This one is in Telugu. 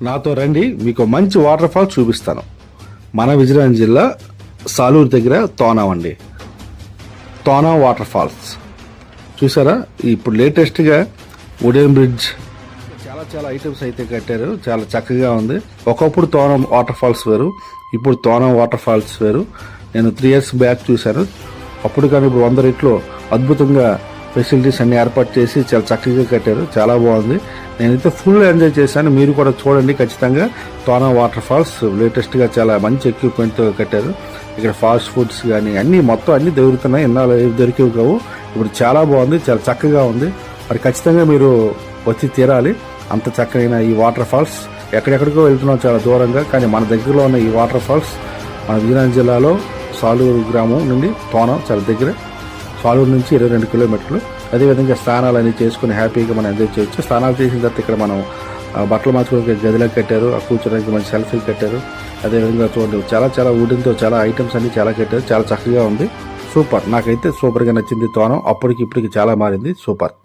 నాతో రండి, మీకు మంచి వాటర్ ఫాల్ చూపిస్తాను. మన విజయనగరం జిల్లా సాలూరు దగ్గర తోనాం అండి. తోనాం వాటర్ ఫాల్స్ చూసారా? ఇప్పుడు లేటెస్ట్గా వుడెన్ బ్రిడ్జ్ చాలా ఐటమ్స్ అయితే కట్టారు. చాలా చక్కగా ఉంది. ఒకప్పుడు తోనాం వాటర్ ఫాల్స్ వేరు, ఇప్పుడు తోనాం వాటర్ ఫాల్స్ వేరు. నేను 3 years బ్యాక్ చూశాను. అప్పుడు కానీ ఇప్పుడు 100 రెట్లు అద్భుతంగా ఫెసిలిటీస్ అన్ని ఏర్పాటు చేసి చాలా చక్కగా కట్టారు. చాలా బాగుంది. నేనైతే ఫుల్ ఎంజాయ్ చేశాను. మీరు కూడా చూడండి ఖచ్చితంగా. తోనాం వాటర్ ఫాల్స్ లేటెస్ట్గా చాలా మంచి ఎక్విప్మెంట్తో కట్టారు. ఇక్కడ ఫాస్ట్ ఫుడ్స్ కానీ అన్నీ మొత్తం అన్నీ దొరుకుతున్నాయి. ఎన్నాళ్ళు దొరికేవి కావు. ఇప్పుడు చాలా బాగుంది, చాలా చక్కగా ఉంది. మరి ఖచ్చితంగా మీరు వచ్చి తీరాలి. అంత చక్కగా ఈ వాటర్ ఫాల్స్ ఎక్కడెక్కడికో వెళ్తున్నాం చాలా దూరంగా, కానీ మన దగ్గరలో ఉన్న ఈ వాటర్ ఫాల్స్ మన విజయనగరం జిల్లాలో సాలూరు గ్రామం నుండి తోనాం చాలా దగ్గర. సాలూరు నుంచి 22 కిలోమీటర్లు. అదేవిధంగా స్నానాలు అన్నీ చేసుకుని హ్యాపీగా మనం ఎంజాయ్ చేయొచ్చు. స్నానాలు చేసిన తర్వాత ఇక్కడ మనం బట్టలు మార్చుకోవడానికి గదిలోకి కట్టారు. కూర్చోడానికి మంచి సెల్ఫీలు కట్టారు. అదేవిధంగా చూడండి చాలా వుడెన్తో చాలా ఐటమ్స్ అన్ని చాలా కట్టారు. చాలా చక్కగా ఉంది. సూపర్. నాకైతే సూపర్గా నచ్చింది తోనాం. అప్పటికి ఇప్పటికి చాలా మారింది. సూపర్.